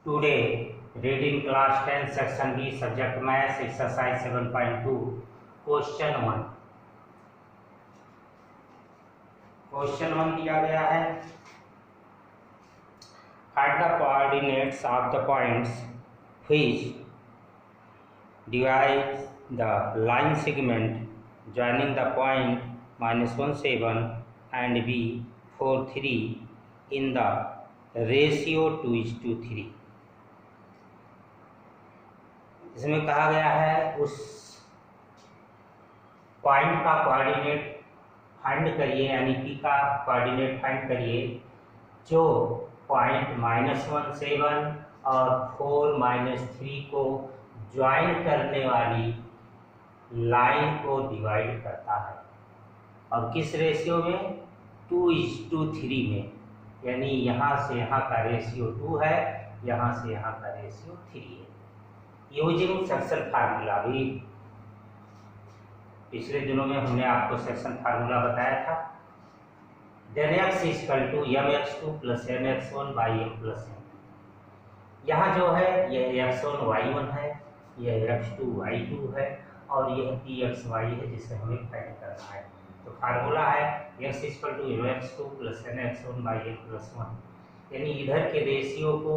Today, reading class 10 section B subject maths exercise 7.2 question 1. Question 1 दिया गया है find the coordinates of the points which divide the line segment joining the point -1,7 and B 4,3 in the ratio 2:3. इसमें कहा गया है उस point का coordinate find करिए, यानी पी का कोऑर्डिनेट फाइंड करिए जो पॉइंट -1,7 और 4-3 को ज्वाइन करने वाली लाइन को डिवाइड करता है, और किस रेशियो में? 2:3 में, यानी यहाँ से यहाँ का रेशियो 2 है, यहाँ से यहाँ का रेशियो 3 है। यूजिंग सेक्शन फार्मूला, भी पिछले दिनों में हमने आपको सेक्शन फार्मूला बताया था। Then x = mx2 + nx1 / m + n। यहाँ जो है यह x1 y1 है, यह x2 y2 है, और यह pxy है जिसे हमें फाइंड करना है। तो फार्मूला है x = mx2 + nx1 / m + 1, यानी इधर के रेशियो को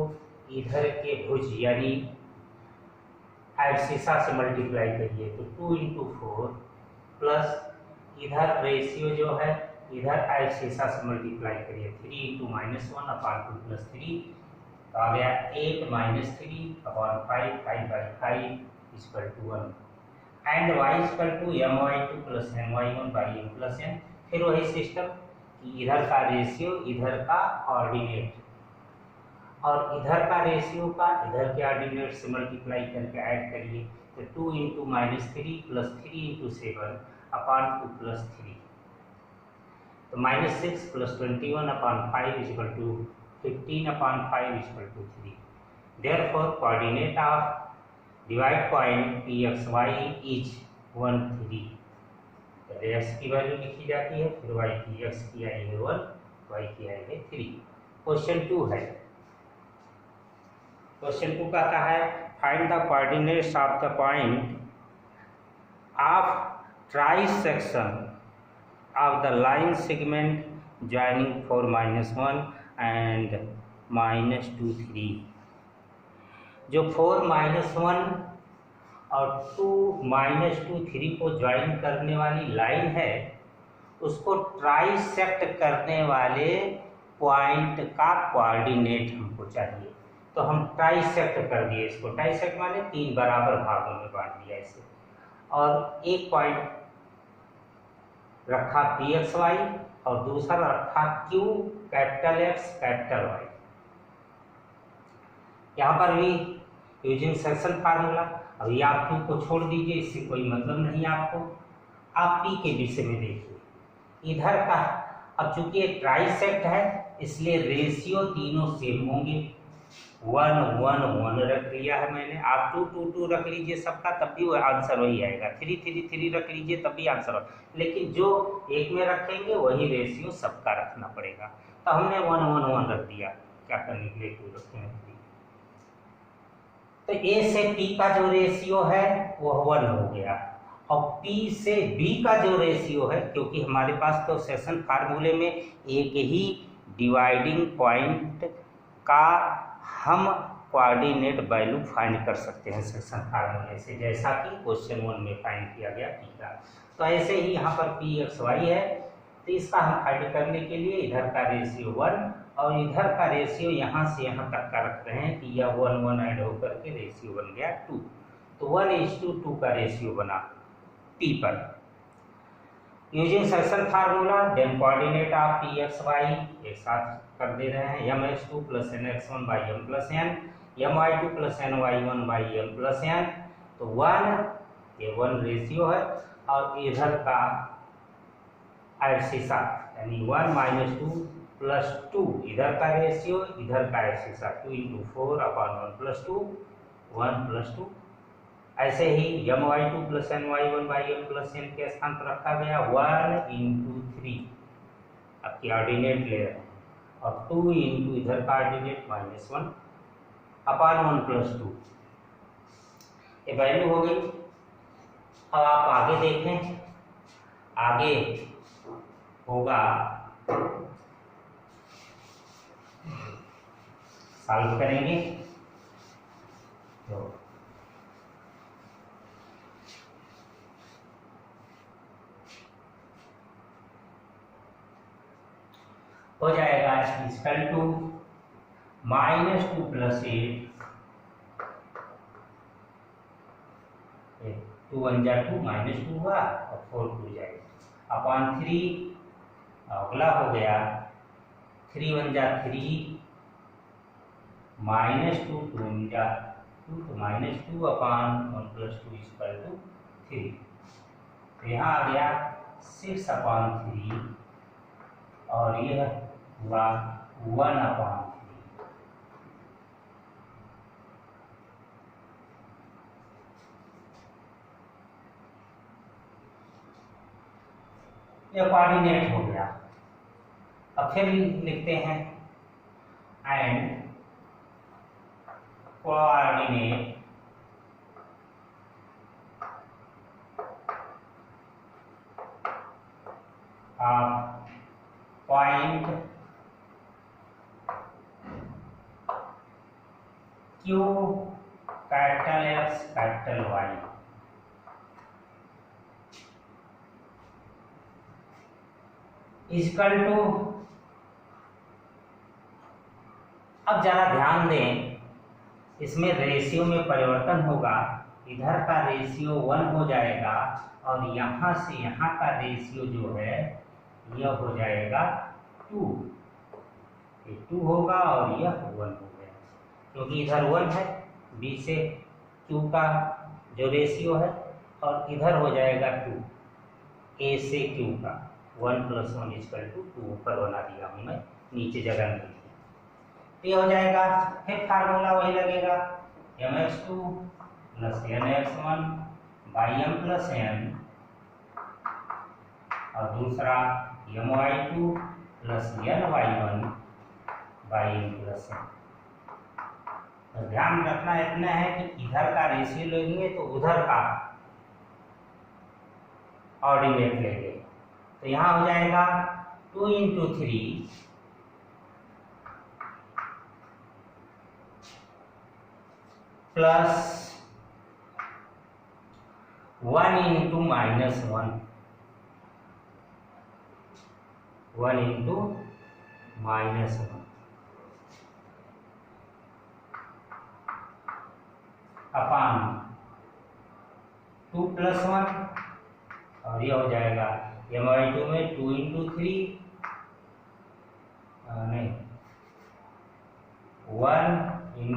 इधर के भुज यानी एब्सिसा से मल्टीप्लाई करिए, तो 2 × 4 प्लस इधर रेशियो जो है इधर एब्सिसा से मल्टीप्लाई करिए, 3 × -1/2 + 3, तो आ गया 8 - 3/5, 5/5 = 1। And y = my2 + ny1 / m + n। फिर वही सिस्टम कि इधर का रेशियो इधर का ऑर्डिनेट और इधर का रेशियो का इधर के ऑर्डिनेट से मल्टीप्लाई करके ऐड करिए, तो 2 × -3 + 3 × 7/2 + 3, तो -6 + 21/5 = 15/5 = 3। Therefore, coordinate of divide point pxy is 1, 3। पहले x की वैल्यू लिखी जाती है, फिर y की, x की आई है 1, y की आई है 3। क्वेश्चन 2 है। क्वेश्चन 2 कहता है find the coordinates of the point of trisection of the line segment joining 4-1 and -2, 3। जो 4-1 और 2-2, 3 को ज्वाइन करने वाली लाइन है, उसको ट्राइसेक्ट करने वाले पॉइंट का कोऑर्डिनेट हमको चाहिए। तो हम ट्राइसेक्ट कर दिए इसको, ट्राइसेक्ट माने 3 बराबर भागों में बांट दिया इसे, और एक पॉइंट रखा pxy और दूसरा रखा q, X, Y। यहाँ पर भी यूजिंग सेक्शन फार्मूला, अभी आप q को छोड़ दीजिए, इससे कोई मतलब नहीं आपको। आप p के विषय में देखिए, इधर का अब चूंकि एक ट्राइसेक्ट है इसलिए रेशियो तीनों सेम होंगे। 1, 1, 1 रख लिया है मैंने, आप 2, 2, 2 रख लीजिए सबका, तब भी आंसर वही आएगा। 3, 3, 3 रख लीजिए तब भी आंसर, लेकिन जो एक में रखेंगे वही रेशियो सबका रखना पड़ेगा। तो हमने 1, 1, 1 रख दिया, क्या करने के लिए 2 रखे हैं। तो A से P का जो रेशियो है वह 1 हो गया, और P से B का जो रेशियो है, क्योंकि हमारे पास तो सेक्शन फार्मूले में एक ही डिवाइडिंग पॉइंट का हम कोऑर्डिनेट वैल्यू फाइंड कर सकते हैं सेक्शन फार्मूले से, जैसा कि क्वेश्चन 1 में फाइंड किया गया P का। तो ऐसे ही यहाँ पर pxy है, तो इसका हम फाइंड करने के लिए इधर का रेशियो 1 और इधर का रेशियो यहाँ से यहाँ तक का रख रहे हैं कि यह 1, 1 ऐड होकर के रेशियो बन गया 2। तो 1:2 का रेशियो बना P पर। Using section formula, then coordinate of pxy एक साथ कर दे रहे हैं, mx2 + nx1 / m + n, my2 + ny1 / m + n। तो 1, ये 1 रेशियो है, और इधर का एब्सिसा यानी 1 - 2 + 2, इधर का रेशियो इधर का एब्सिसा 2 × 4/1 + 2, 1 + 2। ऐसे ही my2 + ny1 / m + n के स्थान पर रखा गया 1 × 3, अब कोऑर्डिनेट ले रहे हैं, और 2 × इधर का ऑर्डिनेट -1, अपान 1+2, ये वैल्यू हो गई। अब आप आगे देखें, आगे होगा सॉल्व करेंगे तो हो जाएगा इक्वल टू -2 + 8, 2 1 जा 2 -2 हुआ और 4 2 जाएगा अपॉन 3, अगला हो गया 3 1 जा 3, -2 2 जा 2 तो -2 अपॉन 1+2 इक्वल टू 3। तो यहाँ आ गया 6/3 और यह हुआ 1/3। यह कोऑर्डिनेट हो गया। अब फिर लिखते हैं and coordinate of point Q capital X capital Y equal to, अब जरा ध्यान दें, इसमें रेशियो में परिवर्तन होगा। इधर का रेशियो 1 हो जाएगा और यहाँ से यहाँ का रेशियो जो है यह हो जाएगा 2। ये 2 होगा और यह 1 हो गया, क्योंकि इधर 1 है, B से Q का जो रेशियो है, और इधर हो जाएगा 2, A से Q का 1 + 1 = 2। ऊपर बना दिया हूँ मैं, नीचे जगह नहीं दी। तो ये हो जाएगा, फिर फार्मूला वही लगेगा, mx2 + nx1 m + n, और दूसरा my2 + ny1 m + n। तो ध्यान रखना इतना है कि इधर का रेशियो लेंगे तो उधर का ऑर्डिनेट लेंगे। तो यहाँ हो जाएगा 2 × 3 प्लस 1 × -1, 1 × -1 अपान 2 + 1, और यह हो जाएगा my2 में 2 × 3 नहीं 1 ×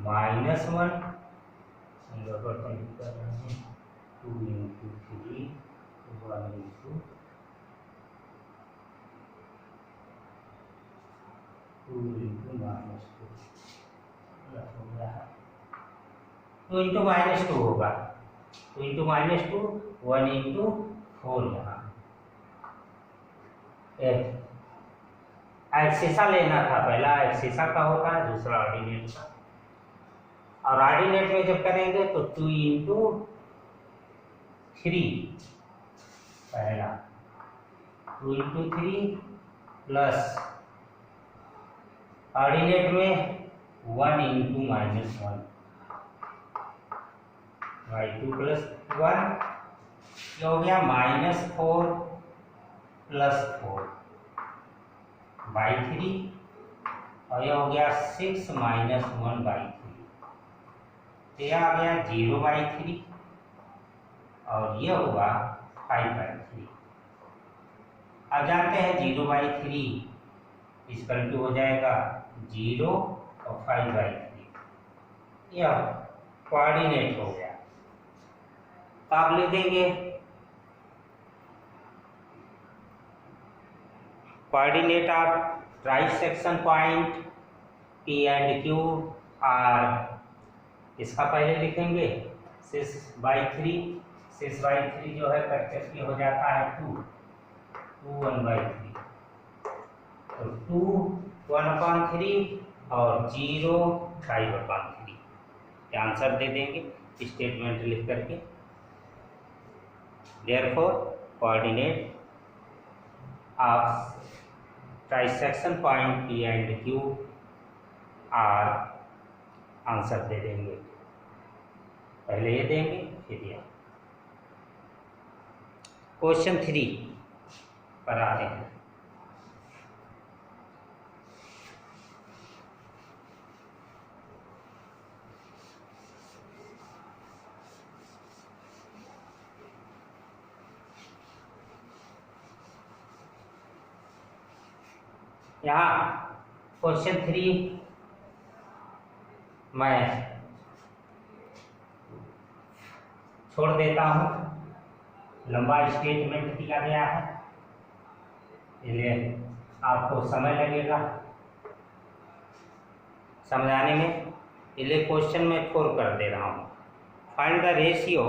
-1 2 × 3 1 × 2 × -2 2 × -2 होगा, 2 × -2 1 × 4 यहाँ एक्सिसा लेना था, पहला एक्सिसा का होता है, दूसरा ऑर्डिनेट का। और ऑर्डिनेट में जब करेंगे तो 2 × 3, पहला 2 × 3 प्लस ऑर्डिनेट में 1 × -1 y2 + 1, ये हो गया -4 + 4 by3, और यह हो गया 6 - 1 by3, तो यह आ गया 0/3 और यह हुआ 5/3। अब जानते हैं 0/3 इक्वल टू हो जाएगा 0 और 5/3, यह कोऑर्डिनेट हो गया। तो आप लिख देंगे coordinate of trisection point P and Q are, इसका पहले लिखेंगे 6/3, 6/3 जो है कट हो जाता है 2 1/3, तो 2 1/3 और 0/5/3 आंसर दे देंगे स्टेटमेंट लिख करके। Therefore coordinate of trisection point P and Q are, answer दे देंगे, पहले ये देंगे फिर ये। क्वेश्चन 3 पर आते हैं। यहाँ क्वेश्चन 3 मैं छोड़ देता हूँ, लंबा स्टेटमेंट दिया गया है, इसलिए आपको समय लगेगा समझाने में, इसलिए क्वेश्चन में 4 कर दे रहा हूँ। Find the ratio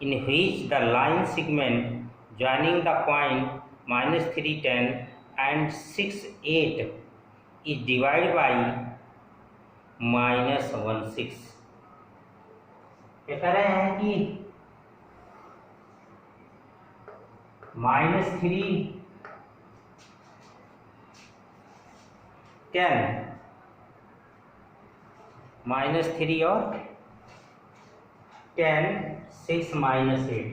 in which the line segment joining the point -3, 10 and 6, 8 is divided by -1, 6। ये कह रहे हैं कि -3, 10, -3 और 10, 6 -8,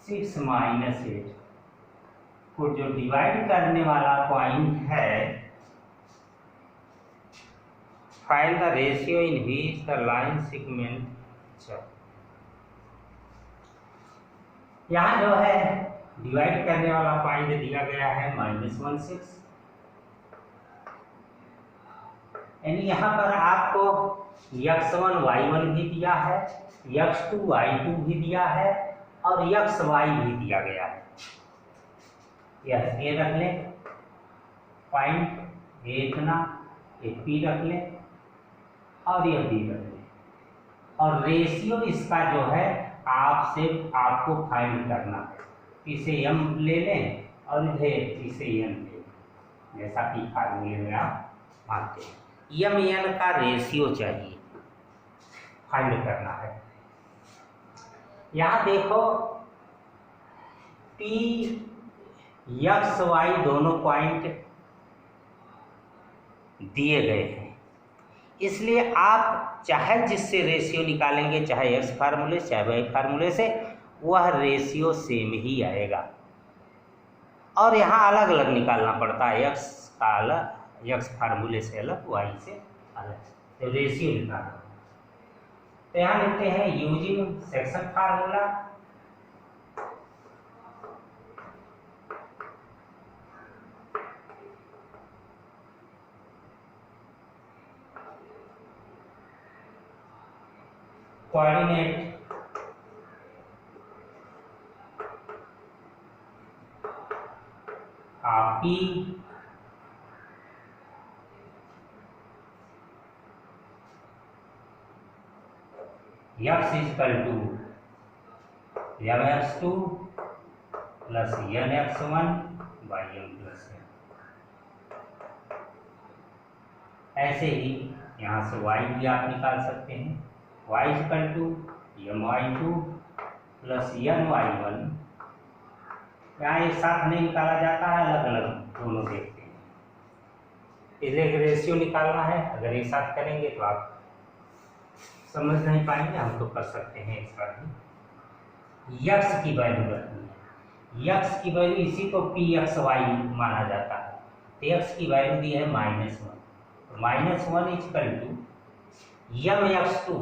6 -8 को जो डिवाइड करने वाला पॉइंट है, find the ratio in which the line segment, यहाँ जो है डिवाइड करने वाला पॉइंट दिया गया है -1, 6, यानी यहाँ पर आपको x1 y1 भी दिया है, x2 y2 भी दिया है और xy भी दिया गया है। ये रख लें पॉइंट, ये इतना, ये P रख लें और ये B रख लें, और रेशियो इसका जो है आपको फाइंड करना है। P से m ले लें और इधर P से n ले लें, जैसा कि फार्मूले में आप मानते हैं। m n का रेशियो चाहिए, फाइंड करना है। यहाँ देखो P x y दोनों पॉइंट दिए गए हैं, इसलिए आप चाहे जिससे रेशियो निकालेंगे, चाहे x फार्मूले चाहे y फार्मूले से, वह रेशियो सेम ही आएगा। और यहाँ अलग अलग निकालना पड़ता है, x का अलग, x फार्मूले से अलग, y से अलग, तो रेशियो निकालना। तो यहाँ लिखते हैं using section formula, coordinate P x equal to mx2 plus nx1 by m plus n। ऐसे ही यहाँ से y भी आप निकाल सकते हैं, y equal to my2 plus ny1। यहाँ एक साथ नहीं निकाला जाता है, अलग अलग दोनों देखते हैं, इसलिए रेशियो निकालना है। अगर एक साथ करेंगे तो आप समझ नहीं पाएंगे, हम तो कर सकते हैं एक साथ ही। यक्स की वैल्यू रखनी है, यक्स की वैल्यू इसी को pxy माना जाता है, तो यक्स की वैल्यू दी है -1, तो -1 इक्वल टू mx2,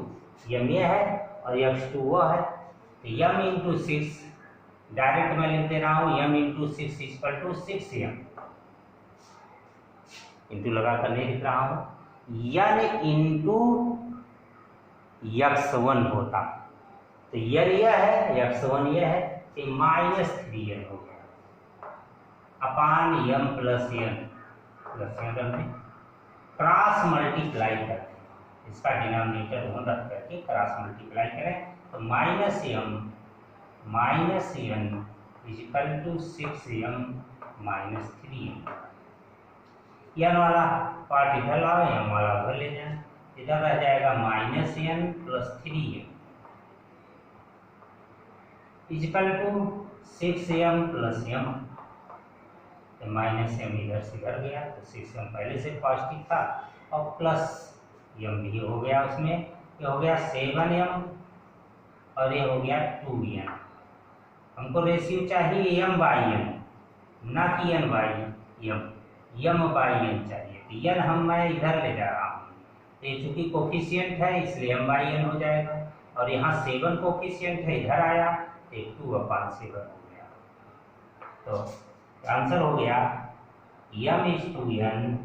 m ये है और x2 वो है, तो m इंटू 6, डायरेक्ट मैं लिख दे रहा हूँ m into 6 equal to 6m, into लगा कर नहीं लिख रहा हूँ, n इंटू x1 होता, तो n यह है, x1 यह है, तो -3n हो गया अपान m प्लस n करते, क्रॉस मल्टीप्लाई करते, इसका डिनोमिनेटर 1 रख करके क्रॉस मल्टीप्लाई करें, तो -m -n equal to 6m -3m। n वाला पार्ट इधर लाओ, m वाला उधर ले जाए, इधर रह जाएगा -n + 3m = 6m + m। तो -m इधर से इधर गया तो 6m पहले से पॉजिटिव था और प्लस m भी हो गया उसमें, ये हो गया 7m और ये हो गया 2n। हमको रेशियो चाहिए m/n, ना कि n/m, m/n चाहिए। तो n मैं इधर ले जा रहा हूँ, तो ये चूंकि कोफिशिएंट है इसलिए m/n हो जाएगा, और यहाँ 7 कोफिशिएंट है इधर आया तो 2/7 हो गया। तो आंसर हो गया m/n।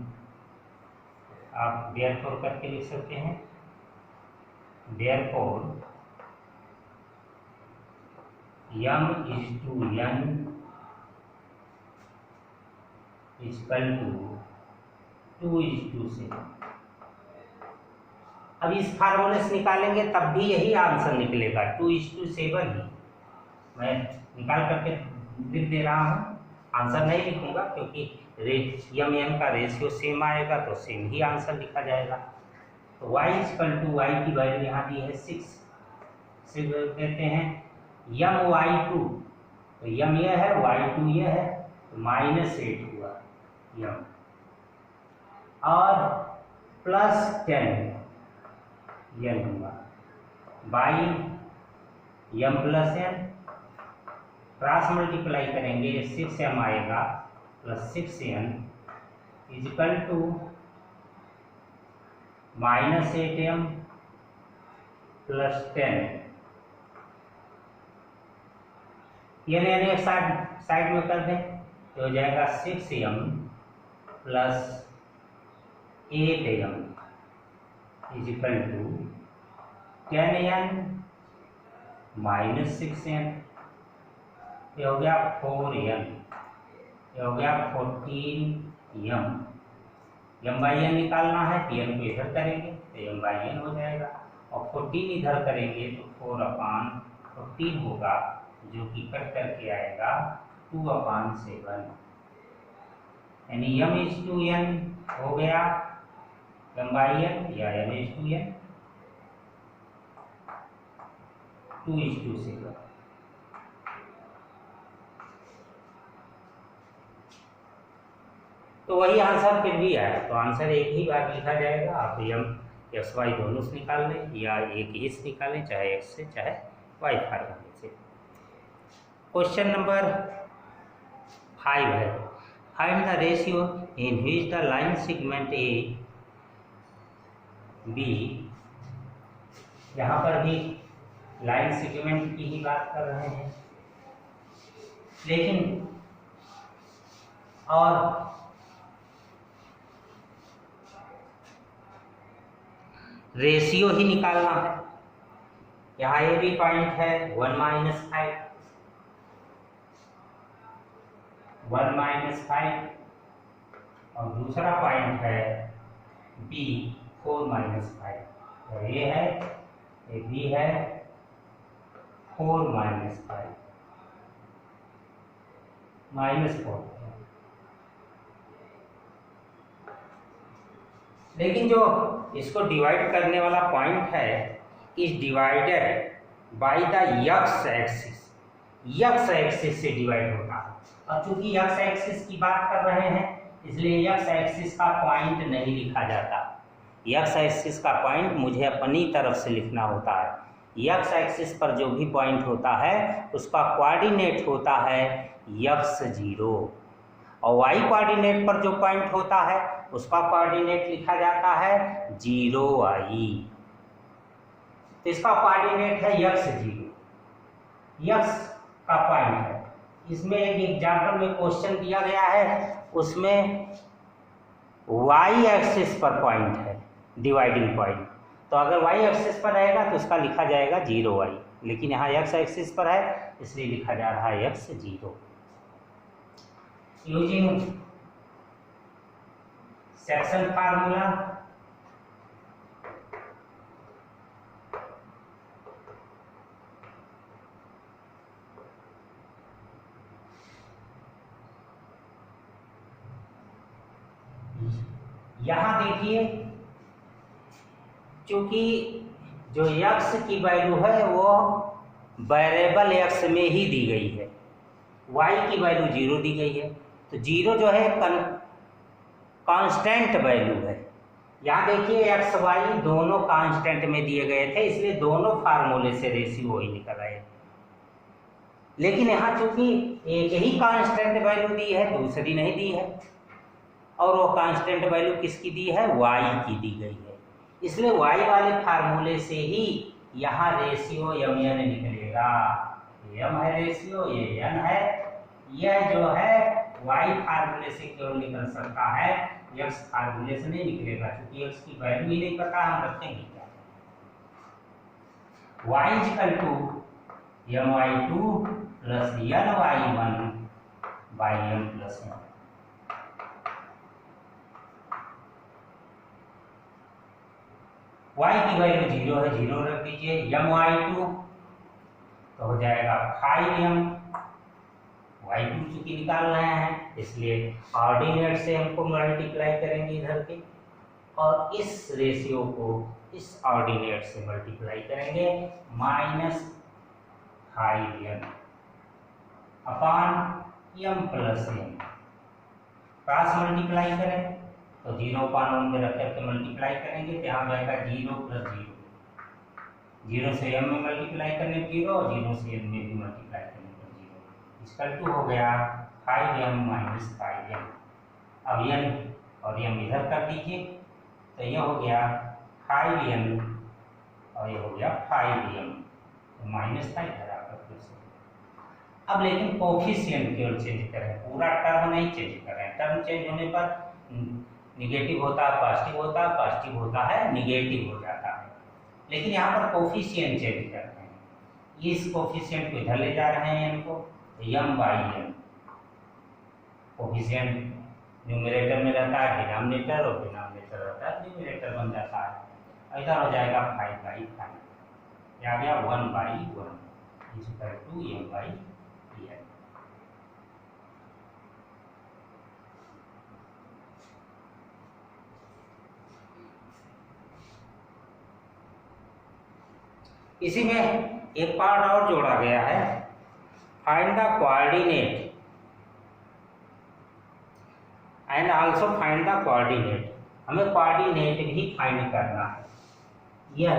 आप देयरफॉर करके लिख सकते हैं, देयरफॉर m/n = 2:7। अब इस फार्मूले से निकालेंगे तब भी यही आंसर निकलेगा, 2:7 ही। मैं निकाल करके लिख दे रहा हूँ, आंसर नहीं लिखूंगा क्योंकि m का रेशियो सेम आएगा तो सेम ही आंसर लिखा जाएगा। तो y की वैल्यू यहाँ दी है 6 से कहते हैं m/2, तो m यह है y2 यह है, तो -8 हुआ m और +10 n हुआ by m + n, cross multiply करेंगे 6m आएगा + 6n = -8m + 10। यानी एक साइड में कर दें तो हो जाएगा 6m + 8m = 10n - 6n, ये हो गया 4n, ये हो गया 14m। m/n निकालना है तो n को इधर करेंगे तो m/n हो जाएगा, और 14 इधर करेंगे तो 4/14 होगा, जो कि कट करके आएगा 2/7। यानी m/n हो गया m/n या m/n 2:7। तो वही आंसर फिर भी आया, तो आंसर एक ही बार लिखा जाएगा। आप x y दोनों से निकाल लें या एक ही से निकालें, चाहे x से चाहे y फार्मूले से। क्वेश्चन नंबर 5 है, find the ratio in which the line segment A B. यहाँ पर भी लाइन सेगमेंट की ही बात कर रहे हैं, लेकिन और रेशियो ही निकालना है। यहाँ ए बी पॉइंट है 1 - 5, 1 - 5, और दूसरा पॉइंट है बी 4 - 5। तो ये है, ये बी है 4 - 5 -4। लेकिन जो इसको डिवाइड करने वाला पॉइंट है is divided by the x axis, x axis से डिवाइड होता है। और चूंकि एक्स एक्सिस की बात कर रहे हैं इसलिए एक्स एक्सिस का पॉइंट नहीं लिखा जाता। एक्स एक्सिस का पॉइंट मुझे अपनी तरफ से लिखना होता है। एक्स एक्सिस पर जो भी पॉइंट होता है उसका कोऑर्डिनेट होता है x0, और वाई कोऑर्डिनेट पर जो पॉइंट होता है उसका कोऑर्डिनेट लिखा जाता है 0y। तो इसका कोऑर्डिनेट है x0, x का पॉइंट है। इसमें एक एग्जाम्पल में क्वेश्चन दिया गया है, उसमें y एक्सिस पर पॉइंट है डिवाइडिंग पॉइंट, तो अगर y एक्सिस पर रहेगा तो इसका लिखा जाएगा 0y, लेकिन यहाँ x एक्सिस पर है इसलिए लिखा जा रहा है x0। यूजिंग सेक्शन फार्मूला, यहाँ देखिए, चूंकि जो x की वैल्यू है वो वेरिएबल x में ही दी गई है, y की वैल्यू 0 दी गई है, तो 0 जो है कांस्टेंट वैल्यू है। यहाँ देखिए एक्स वाई दोनों कांस्टेंट में दिए गए थे, इसलिए दोनों फार्मूले से रेशियो ही निकल आए। लेकिन यहाँ चूंकि एक ही कांस्टेंट वैल्यू दी है, दूसरी नहीं दी है, और वो कांस्टेंट वैल्यू किसकी दी है, y की दी गई है, इसलिए y वाले फार्मूले से ही यहाँ रेशियो mn निकलेगा। m है रेशियो, ये n है, यह जो है y फार्मूले से केवल निकल सकता है, x फार्मूले से नहीं निकलेगा, क्योंकि x की वैल्यू ही नहीं पता, हम रखेंगे क्या। y equal to my2 plus ny1 by m plus 1। y की वैल्यू 0 है, 0 रख दीजिए, my2 तो हो जाएगा 5m, y2 चूंकि निकाल रहे हैं इसलिए ऑर्डिनेट से हमको मल्टीप्लाई करेंगे इधर के, और इस रेशियो को इस ऑर्डिनेट से मल्टीप्लाई करेंगे, -5m upon m plus m, cross multiply करें तो 0/1 में रख करके मल्टीप्लाई करेंगे, तो यहाँ जाएगा 0 प्लस 0, 0 से m में मल्टीप्लाई करने 0, 0 से n में भी मल्टीप्लाई करने पर 0, इसका 2 हो गया 5m माइनस 5m। अब n और m इधर कर दीजिए, तो यह हो गया 5m और ये हो गया 5m, तो -5 इधर आकर फिर से। अब लेकिन कोफिशिएंट केवल चेंज करें, पूरा टर्म नहीं चेंज करें, टर्म चेंज होने पर निगेटिव होता है, पॉजिटिव होता है, पॉजिटिव होता है, निगेटिव हो जाता है, लेकिन यहाँ पर कोफिशिएंट चेंज करते हैं, इस कोफिशिएंट को इधर ले जा रहे हैं इनको, m by n, coefficient numerator में रहता है डिनोमिनेटर, और डिनोमिनेटर रहता है न्यूमरेटर बन जाता है, इधर हो जाएगा 5/5, आ गया 1/1 equal to m by n। इसी में एक पार्ट और जोड़ा गया है, find the coordinate and also find the coordinate, हमें कोऑर्डिनेट भी फाइंड करना है। यह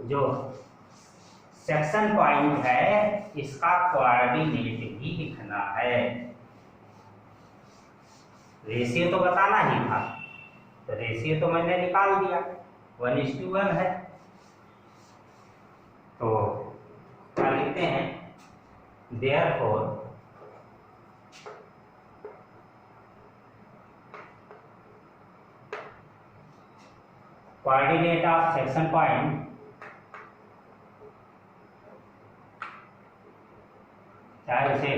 जो सेक्शन पॉइंट है इसका कोऑर्डिनेट भी लिखना है, रेशियो तो बताना ही था, तो रेशियो तो मैंने निकाल दिया, 1:1 है, तो क्या लिखते हैं, therefore coordinate of section point चाहे उसे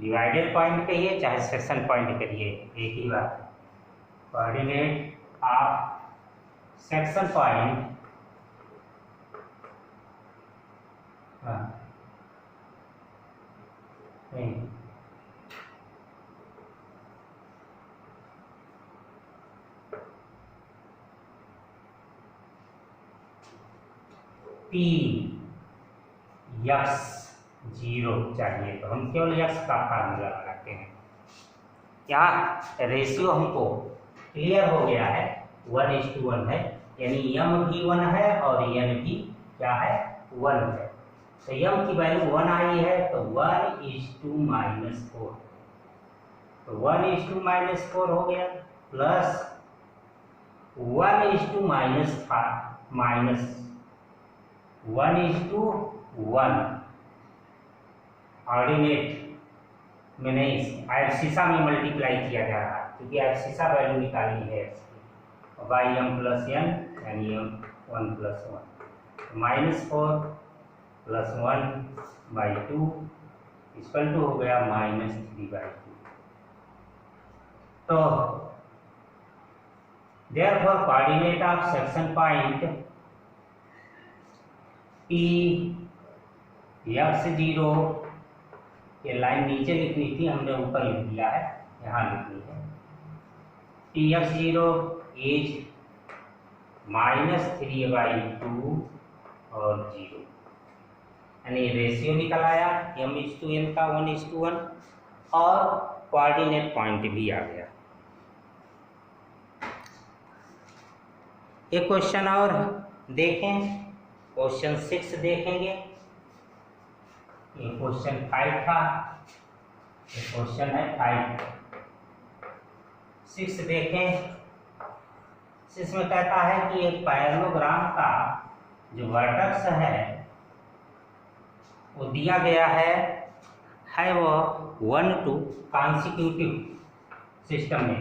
डिवाइडेड पॉइंट कहिए चाहे सेक्शन पॉइंट करिए, एक ही बात है। Coordinate of section point P x 0 चाहिए, तो हम केवल x का फार्मूला लगाते हैं। यहाँ रेशियो हमको क्लियर हो गया है, 1:1 है, यानी m भी 1 है और n भी क्या है, 1 है, तो m की वैल्यू 1 आई है, तो 1:-4, तो 1:-4 हो गया, प्लस 1:-1 ऑर्डिनेट में नहीं, एब्सिसा में मल्टीप्लाई किया जा रहा है, क्योंकि एब्सिसा वैल्यू निकालनी है बाई m प्लस n यानी m 1 plus 1, -4 plus 1/2 equal to हो गया -3/2। तो therefore coordinate of section point P x 0, ये लाइन नीचे लिखनी थी, हमने ऊपर लिख दिया है, यहाँ लिखनी है, Px0 इज -3/2 और 0, यानी रेशियो निकल आया m/n का 1:1 और कोऑर्डिनेट पॉइंट भी आ गया। एक क्वेश्चन और देखें, क्वेश्चन 6 देखेंगे। ये क्वेश्चन 5 था, ये क्वेश्चन है 5। 6 देखें। 6 में कहता है कि एक पैरेललोग्राम का जो वर्टेक्स है वो दिया गया है वो 1 to कॉन्सिक्यूटिव सिस्टम में,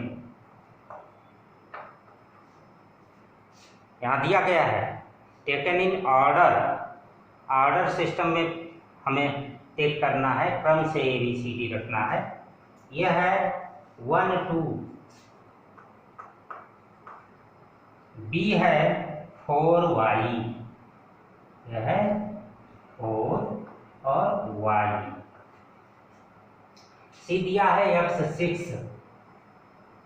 यहाँ दिया गया है टेकन इन ऑर्डर सिस्टम में हमें टेक करना है, क्रम से ABCD रखना है। यह है 1 2, B है 4y, यह है 4 और y, C दिया है x 6,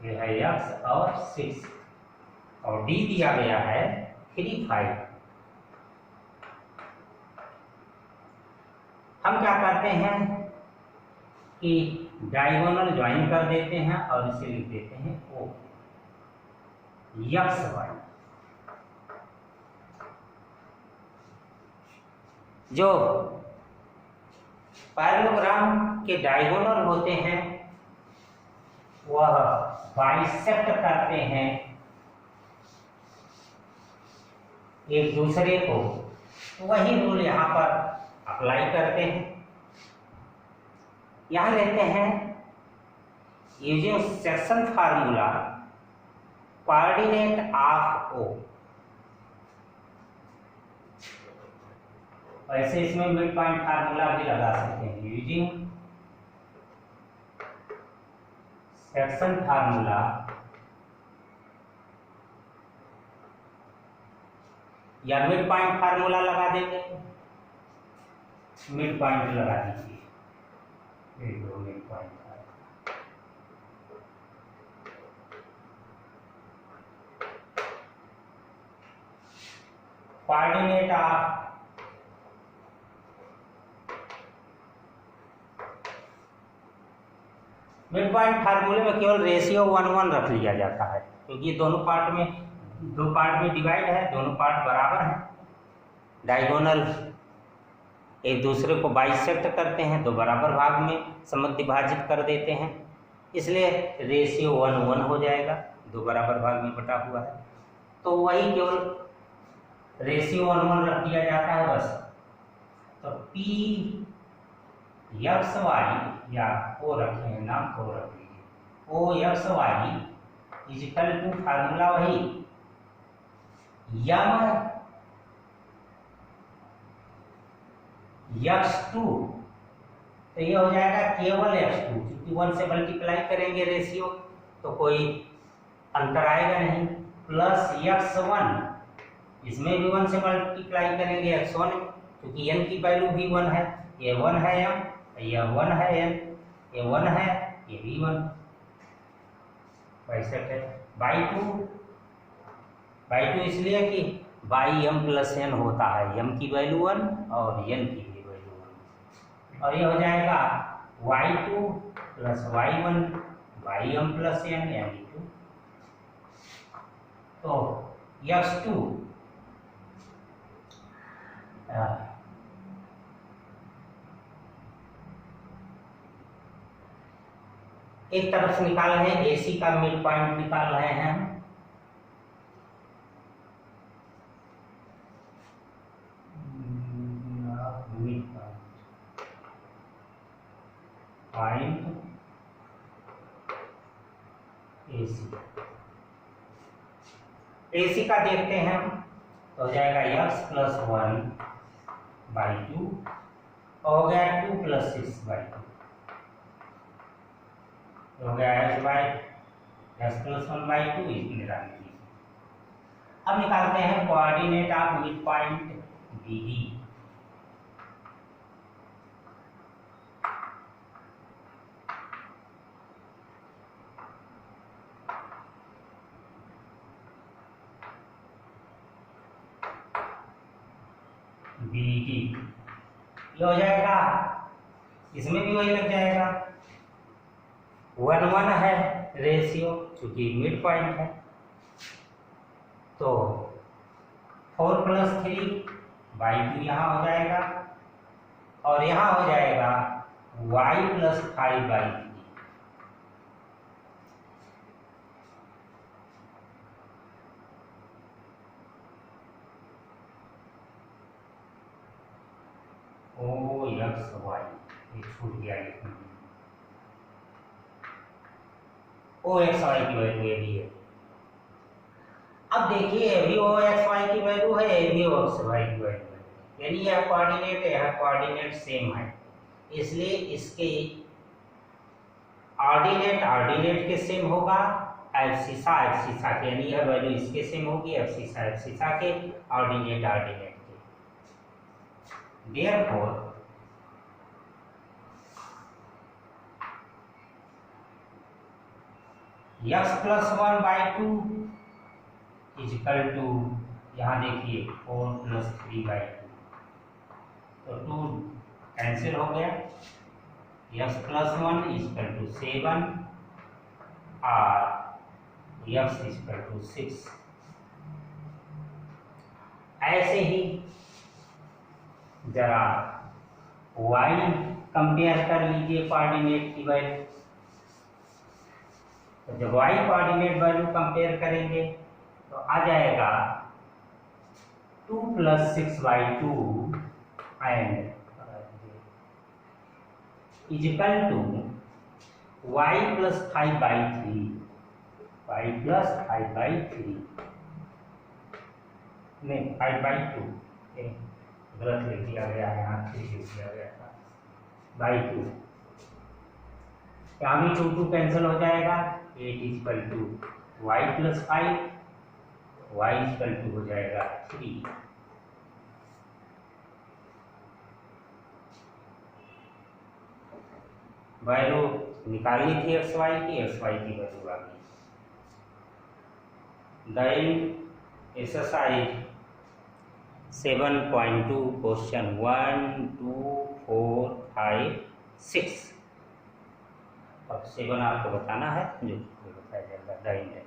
यह है x और 6, और D दिया गया है 3 5। हम क्या करते हैं कि डायगोनल ज्वाइन कर देते हैं और इसे लिख देते हैं O x y। जो पैरेललोग्राम के डायगोनल होते हैं वह बाइसेक्ट करते हैं एक दूसरे को, वही रूल यहाँ पर अप्लाई करते हैं। यहाँ लेते हैं using section formula coordinate of O। वैसे इसमें मिड पॉइंट फार्मूला भी लगा सकते हैं यूजिंग सेक्शन फार्मूला या मिड पॉइंट फार्मूला लगा देंगे। मिड पॉइंट लगा दीजिए, mid point coordinate of mid point फार्मूले में केवल रेशियो 1:1 रख लिया जाता है, क्योंकि दोनों पार्ट में डिवाइड है, दोनों पार्ट बराबर हैं। डायगोनल एक दूसरे को बाइसेक्ट करते हैं, दो बराबर भाग में समद्विभाजित कर देते हैं, इसलिए रेशियो 1:1 हो जाएगा, दो बराबर भाग में बटा हुआ है। तो वही केवल रेशियो 1:1 रख दिया जाता है बस। तो Pxy या O रखे हैं, नाम को रख लीजिए, OXY इजिकल टू फार्मूला वही x2, तो ये हो जाएगा केवल x2, क्योंकि 1 से मल्टीप्लाई करेंगे रेशियो तो कोई अंतर आएगा नहीं, प्लस x1, इसमें भी 1 से मल्टीप्लाई करेंगे x1, क्योंकि n की वैल्यू भी 1 है, ये 1 है m, ये 1 है n, ये 1 है, ये भी 1, बाइसेक्ट है। बाई टू इसलिए कि बाई m प्लस n होता है, m की वैल्यू 1 और n की भी वैल्यू 1, और ये हो जाएगा y2 plus y1 by m plus n यानी 2। तो x2 एक तरफ से निकाल रहे हैं, AC का मिड पॉइंट निकाल रहे हैं हम। मिड पॉइंट AC का देखते हैं हम, तो हो जाएगा x प्लस 1/2 हो गया 2 प्लस 6/2 हो गया x प्लस 1/2, इसमें डाल दीजिए। अब निकालते हैं coordinate of mid point BD। BD ये हो जाएगा, इसमें भी वही लग जाएगा, 1:1 है रेशियो चूंकि मिड पॉइंट है। तो 4 + 3/2 यहाँ हो जाएगा और यहाँ हो जाएगा y + 5/3। OXY ये छूट गया लिखने में। OXY की वैल्यू ये भी है। अब देखिए ये भी OXY की वैल्यू है, ये भी OXY की वैल्यू है, यानी यह कोऑर्डिनेट है, यह कोऑर्डिनेट सेम है, इसलिए इसके ऑर्डिनेट के सेम होगा, एब्सिसा के, यानी यह वैल्यू इसके सेम होगी, एब्सिसा के, ऑर्डिनेट के। Therefore, x + 1/2 = यहाँ देखिए 4 + 3/2, तो 2 कैंसिल हो गया, x + 1 = 7 और x = 6। ऐसे ही जरा y कंपेयर कर लीजिए कोऑर्डिनेट की वैल्यू। तो जब y कोऑर्डिनेट वैल्यू कंपेयर करेंगे तो आ जाएगा 2 + 6/2 एंड = y + 5/3, y + 5/3 नहीं 5/2, गलत लिख दिया गया है, यहाँ 3 लिख दिया गया था, /2। यहाँ भी 2 कैंसिल हो जाएगा, 8 = y + 5, y = हो जाएगा 3। वैल्यू निकालनी थी xy की वैल्यू आ गई। देन एक्सरसाइज 7.2 क्वेश्चन 1, 2, 4, 5, 6 और 7 आपको बताना है, जो बताया जाएगा द इंडेक्स।